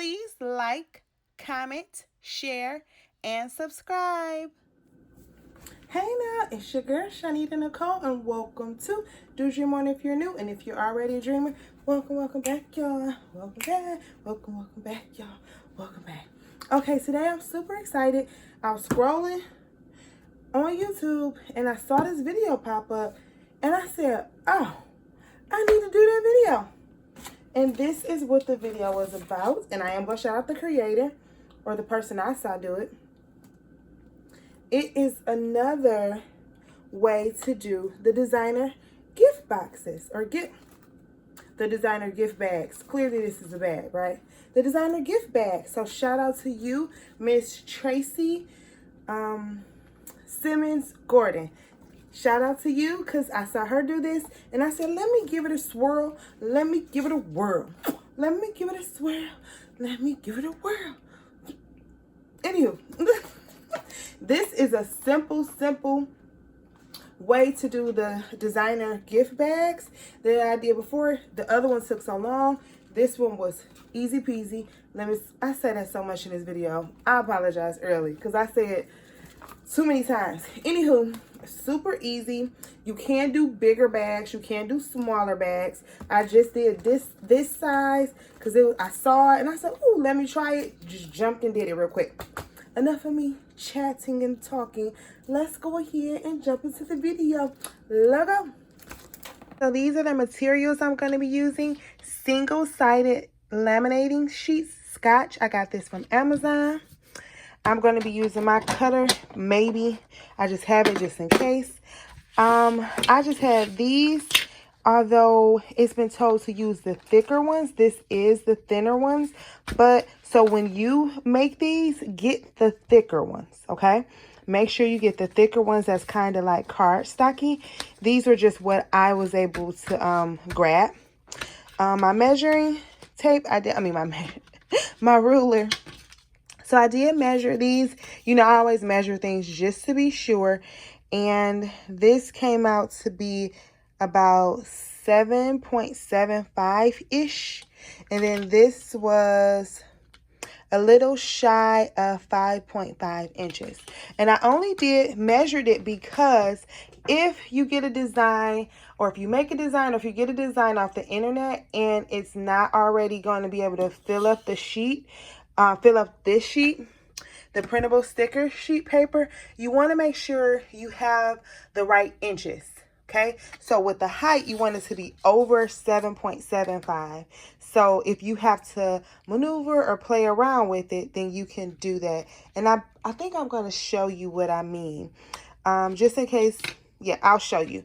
please like, comment, share, and subscribe. Hey now, it's your girl ChonitaNicole, and welcome to Do Dream On if you're new, and if you're already a dreamer, welcome back, y'all. Welcome back, y'all. Welcome back. Okay, today I'm super excited. I was scrolling on YouTube and I saw this video pop up, and I said, oh, I need to do that video. And this is what the video was about, and I am going to shout out the creator, or the person I saw do it. It is another way to do the designer gift boxes, or the designer gift bags. Clearly this is a bag, right? The designer gift bag. So shout out to you, Miss Tracy Simmons Gordon. Shout out to you, because I saw her do this and I said, let me give it a swirl. Let me give it a whirl. Let me give it a swirl. Let me give it a whirl. Anywho, this is a simple way to do the designer gift bags that I did before. The other one took so long. This one was easy peasy. I said that so much in this video. I apologize early because I said too many times. Anywho, super easy. You can do bigger bags. You can do smaller bags. I just did this size because I saw it and I said, oh, let me try it. Just jumped and did it real quick. Enough of me chatting and talking. Let's go ahead and jump into the video. Let's go. So these are the materials I'm going to be using. Single-sided laminating sheets, Scotch. I got this from Amazon. I'm going to be using my cutter, maybe. I just have it just in case. I just had these. Although it's been told to use the thicker ones, this is the thinner ones. But so when you make these, get the thicker ones, okay? Make sure you get the thicker ones that's kind of like cardstocky. These are just what I was able to grab. My measuring tape, my ruler. So I did measure these. You know, I always measure things just to be sure. And this came out to be about 7.75-ish. And then this was a little shy of 5.5 inches. And I only measured it because if you get a design, or if you make a design, or if you get a design off the internet and it's not already going to be able to fill up the sheet, fill up this sheet, the printable sticker sheet paper, you want to make sure you have the right inches. Okay, so with the height, you want it to be over 7.75. So if you have to maneuver or play around with it, then you can do that. And I think I'm going to show you what I mean. Just in case, yeah, I'll show you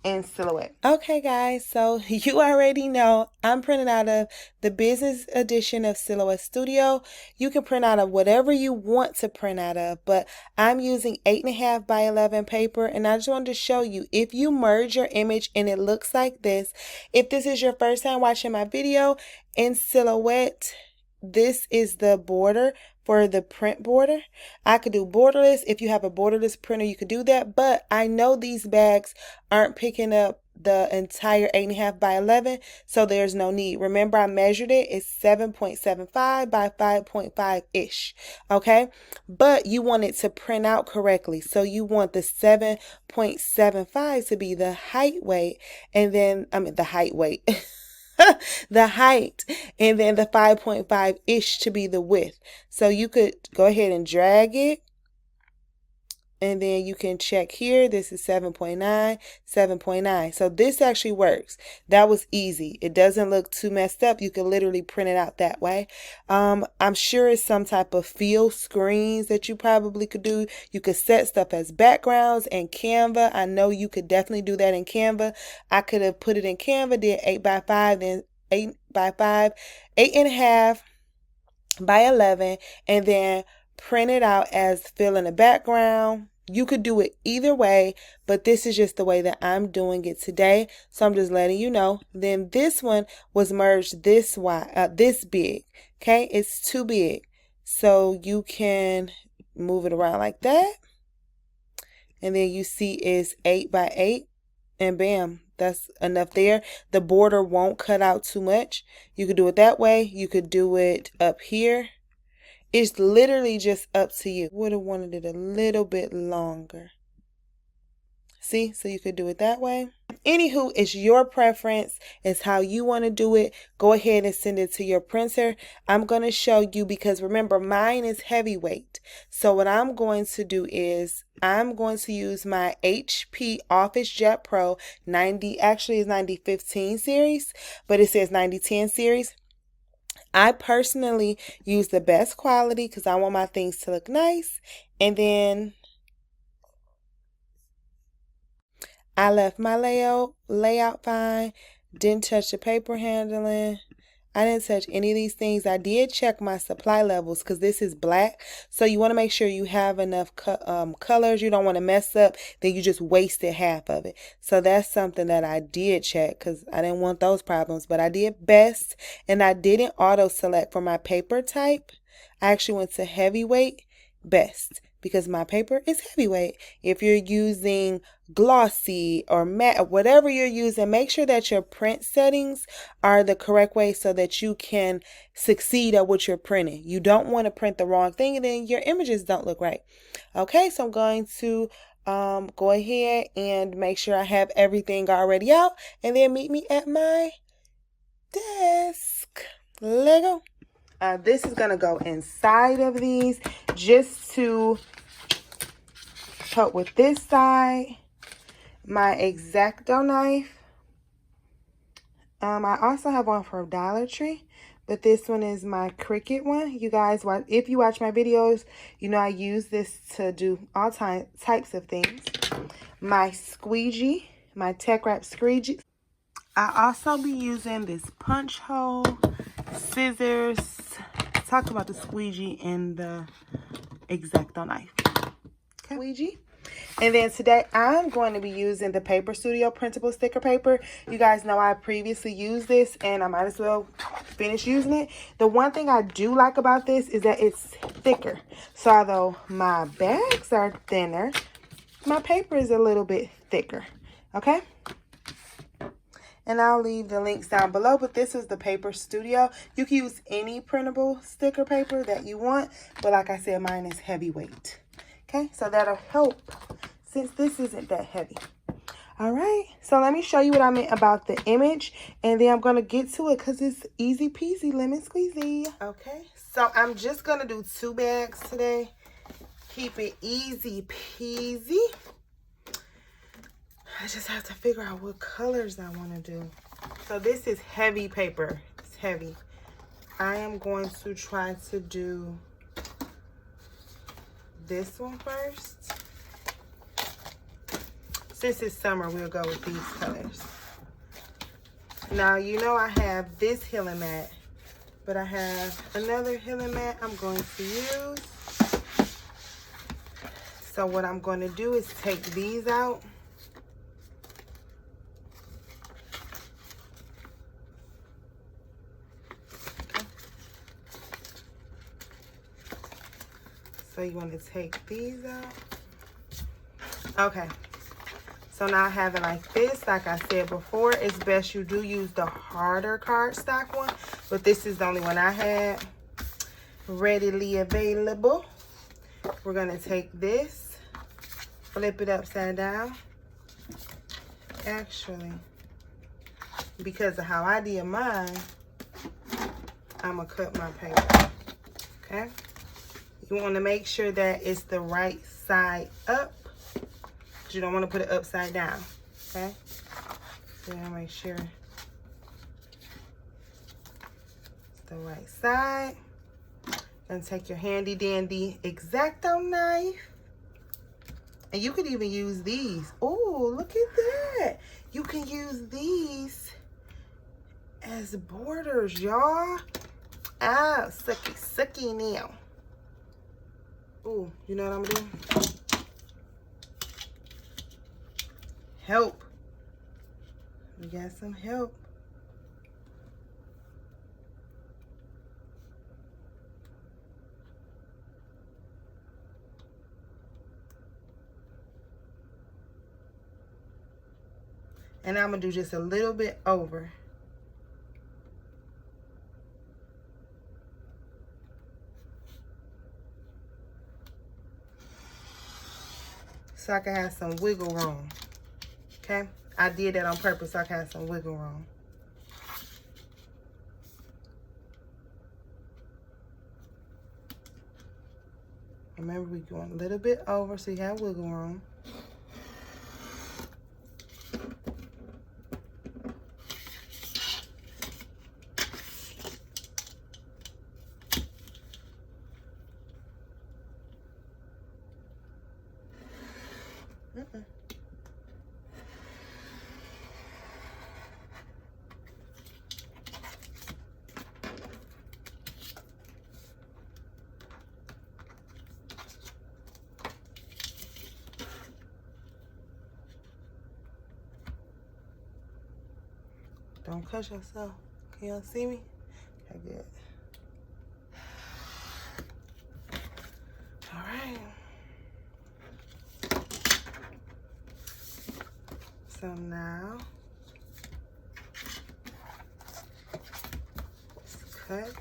in Silhouette. Okay, guys, so you already know I'm printing out of the business edition of Silhouette Studio. You can print out of whatever you want to print out of, but I'm using 8.5 by 11 paper, and I just wanted to show you, if you merge your image and it looks like this, if this is your first time watching my video in Silhouette, this is the border for the print border. I could do borderless. If you have a borderless printer, you could do that. But I know these bags aren't picking up the entire 8.5 by 11, so there's no need. Remember, I measured it. It's 7.75 by 5.5-ish. Okay? But you want it to print out correctly. So you want the 7.75 to be the height weight, and then, the height weight. The height, and then the 5.5-ish to be the width. So you could go ahead and drag it, and then you can check here. This is 7.9, 7.9. So this actually works. That was easy. It doesn't look too messed up. You can literally print it out that way. I'm sure it's some type of field screens that you probably could do. You could set stuff as backgrounds in Canva. I know you could definitely do that in Canva. I could have put it in Canva, did 8 by 5, then 8 by 5, 8.5 by 11, and then print it out as fill in the background. You could do it either way, but this is just the way that I'm doing it today. So I'm just letting you know. Then this one was merged this big. Okay, it's too big. So you can move it around like that. And then you see it's 8 by 8. And bam, That's enough there. The border won't cut out too much. You could do it that way. You could do it up here. It's literally just up to you. Would have wanted it a little bit longer. See, so you could do it that way. Anywho, it's your preference. It's how you want to do it. Go ahead and send it to your printer. I'm going to show you because remember, mine is heavyweight. So what I'm going to do is I'm going to use my HP Office Jet Pro 90, actually it's 9015 series, but it says 9010 series. I personally use the best quality because I want my things to look nice. And then I left my layout fine. Didn't touch the paper handling. I didn't touch any of these things. I did check my supply levels because this is black. So you want to make sure you have enough colors. You don't want to mess up. Then you just wasted half of it. So that's something that I did check because I didn't want those problems. But I did best. And I didn't auto select for my paper type. I actually went to heavyweight best because my paper is heavyweight. If you're using glossy or matte or whatever you're using, make sure that your print settings are the correct way so that you can succeed at what you're printing. You don't want to print the wrong thing and then your images don't look right. Okay, so I'm going to go ahead and make sure I have everything already out and then meet me at my desk. Lego. This is going to go inside of these just to help with this side. My X-Acto knife. I also have one from Dollar Tree, but this one is my Cricut one. You guys, if you watch my videos, you know I use this to do all types of things. My squeegee, my Tech Wrap squeegee. I also be using this punch hole, scissors. Talk about the squeegee and the X-Acto knife. Okay. Squeegee. And then today I'm going to be using the Paper Studio printable sticker paper. You guys know I previously used this and I might as well finish using it. The one thing I do like about this is that it's thicker. So although my bags are thinner, my paper is a little bit thicker. Okay? And I'll leave the links down below, but this is the Paper Studio. You can use any printable sticker paper that you want, but like I said, mine is heavyweight. Okay, so that'll help since this isn't that heavy. All right, so let me show you what I meant about the image, and then I'm going to get to it because it's easy peasy lemon squeezy. Okay, so I'm just going to do 2 bags today. Keep it easy peasy. I just have to figure out what colors I want to do. So this is heavy paper. It's heavy. I am going to try to do this one first. Since it's summer, we'll go with these colors. Now, you know I have this healing mat, but I have another healing mat I'm going to use. So what I'm going to do is take these out. So you want to take these out. Okay. So now I have it like this. Like I said before, it's best you do use the harder cardstock one. But this is the only one I had readily available. We're going to take this, flip it upside down. Actually, because of how I did mine, I'm going to cut my paper. Okay? You want to make sure that it's the right side up. You don't want to put it upside down. Okay? So you want to make sure it's the right side. And take your handy dandy X-Acto knife. And you could even use these. Oh, look at that. You can use these as borders, y'all. Ah, sucky now. Oh, you know what I'm doing? Help. We got some help. And I'm going to do just a little bit over. So I can have some wiggle room. Okay? I did that on purpose so I can have some wiggle room. Remember, we're going a little bit over so you have wiggle room. Don't cut yourself. Can y'all see me? Okay, good. All right. So now, let's cut.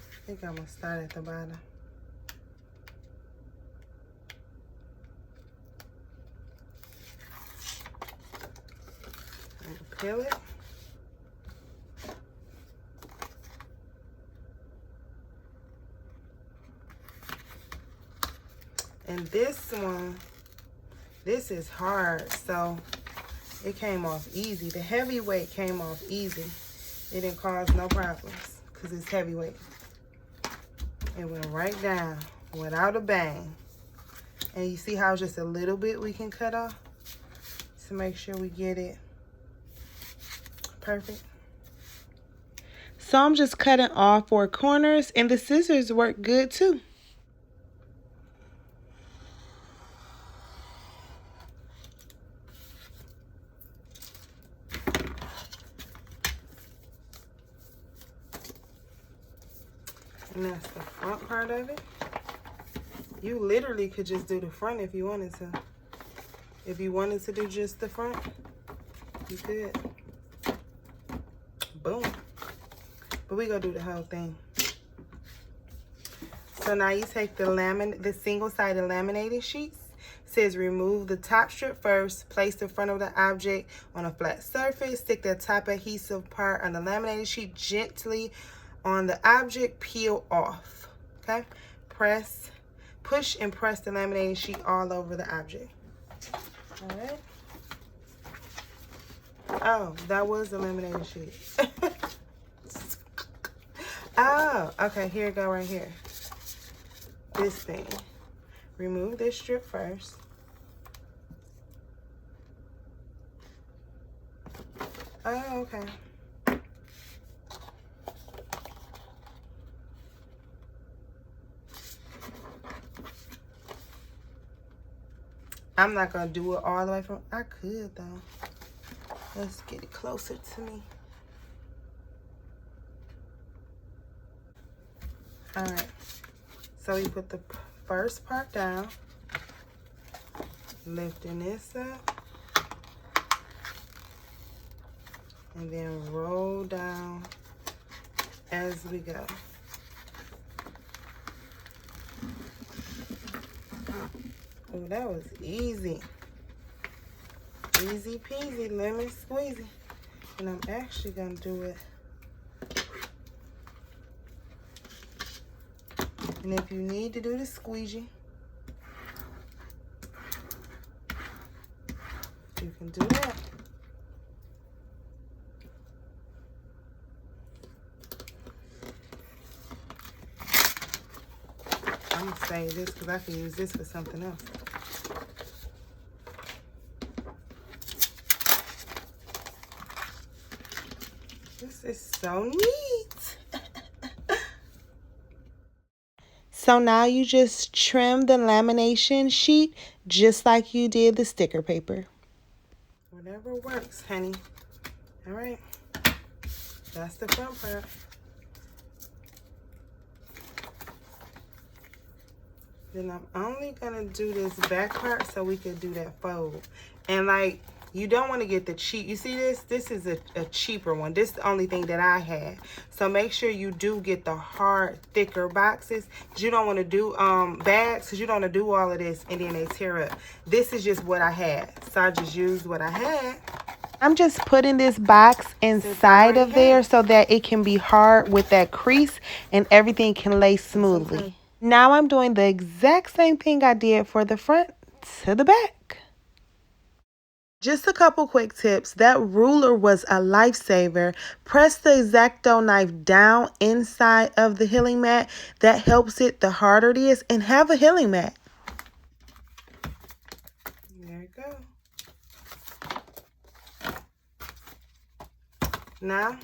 I think I'm gonna start at the bottom. Peel it. And this one, this is hard, so it came off easy. The heavyweight came off easy. It didn't cause no problems because it's heavyweight. It went right down without a bang. And you see how just a little bit we can cut off to make sure we get it perfect. So I'm just cutting all 4 corners, and the scissors work good too. And that's the front part of it. You literally could just do the front if you wanted to. If you wanted to do just the front, you could. Boom. But we gonna do the whole thing. So now you take the single-sided laminated sheets. It says remove the top strip first. Place the front of the object on a flat surface. Stick the top adhesive part on the laminated sheet gently on the object. Peel off. Okay? Push and press the laminated sheet all over the object. All right. Oh, that was the laminated sheet. Oh, okay, here it go right here. This thing. Remove this strip first. Oh, okay. I'm not gonna do it all the way from, I could though. Let's get it closer to me. All right, so we put the first part down, lifting this up, and then roll down as we go. Oh, that was easy. Easy peasy, lemon squeezy. And I'm actually gonna do it. And if you need to do the squeegee, you can do that. I'm gonna save this because I can use this for something else. This is so neat. So now you just trim the lamination sheet just like you did the sticker paper. Whatever works, honey. All right. That's the front part. Then I'm only gonna do this back part so we can do that fold. And like, you don't want to get the cheap. You see this? This is a cheaper one. This is the only thing that I had. So make sure you do get the hard, thicker boxes. You don't want to do bags, because you don't want to do all of this and then they tear up. This is just what I had. So I just used what I had. I'm just putting this box inside of there so that it can be hard with that crease and everything can lay smoothly. Now I'm doing the exact same thing I did for the front to the back. Just a couple quick tips. That ruler was a lifesaver. Press the X-Acto knife down inside of the healing mat. That helps it the harder it is. And have a healing mat. There you go. Now,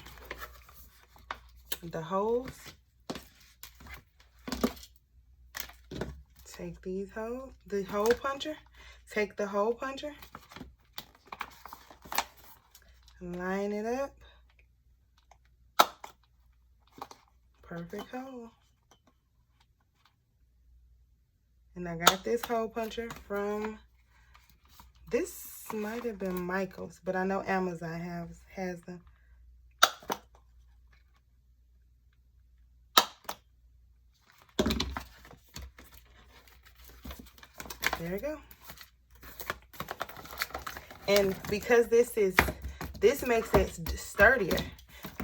the holes. Take these holes, the hole puncher. Take the hole puncher. Line it up. Perfect hole. And I got this hole puncher from, this might have been Michael's, but I know Amazon has them. There you go. And because this makes it sturdier.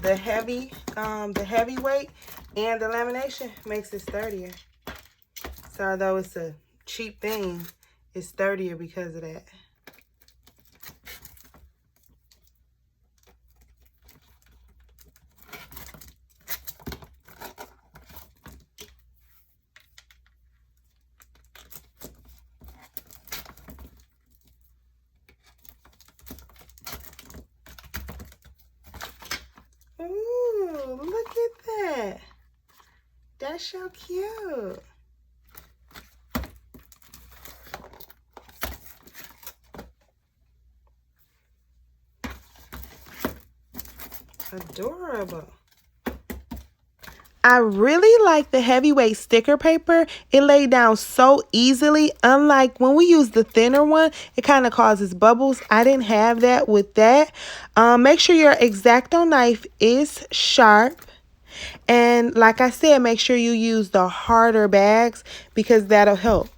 The heavy weight and the lamination makes it sturdier. So although it's a cheap thing, it's sturdier because of that. Ooh, look at that. That's so cute. Adorable. I really like the heavyweight sticker paper. It laid down so easily. Unlike when we use the thinner one, it kind of causes bubbles. I didn't have that with that. Make sure your X-Acto knife is sharp. And like I said, make sure you use the harder bags because that'll help.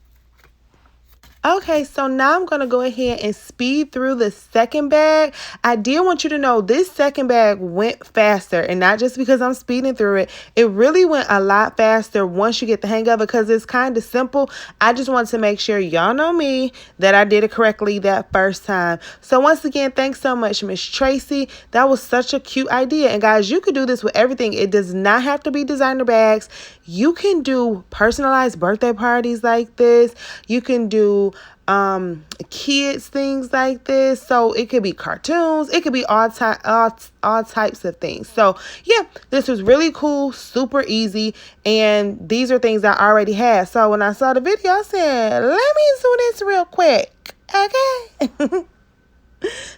Okay, so now I'm going to go ahead and speed through the second bag. I did want you to know this second bag went faster, and not just because I'm speeding through it. It really went a lot faster once you get the hang of it because it's kind of simple. I just wanted to make sure y'all know me that I did it correctly that first time. So once again, thanks so much, Miss Tracy. That was such a cute idea. And guys, you could do this with everything. It does not have to be designer bags. You can do personalized birthday parties like this. You can do kids things like this. So it could be cartoons, it could be all types of things. So yeah, this was really cool, super easy, and these are things I already had. So when I saw the video, I said, let me do this real quick. Okay.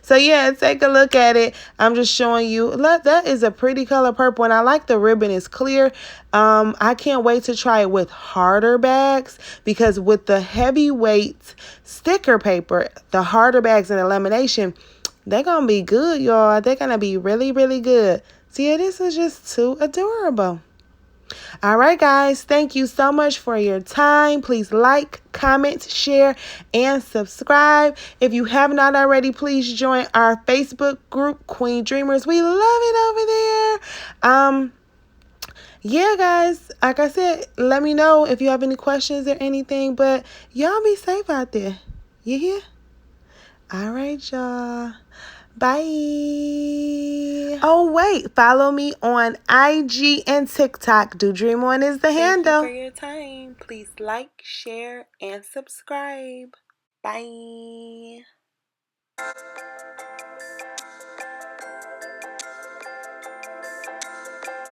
So yeah, take a look at it. I'm just showing you. Look, that is a pretty color purple, and I like the ribbon is clear. I can't wait to try it with harder bags because with the heavyweight sticker paper, the harder bags and the lamination, they're gonna be good, y'all. They're gonna be really, really good. So yeah, this is just too adorable. All right, guys, thank you so much for your time. Please like, comment, share, and subscribe. If you have not already, please join our Facebook group, Queen Dreamers. We love it over there. Yeah, guys, like I said, let me know if you have any questions or anything, but y'all be safe out there. You hear? All right, y'all. Bye. Oh, wait. Follow me on IG and TikTok. Do Dream On is the handle. Thank you for your time. Please like, share, and subscribe. Bye.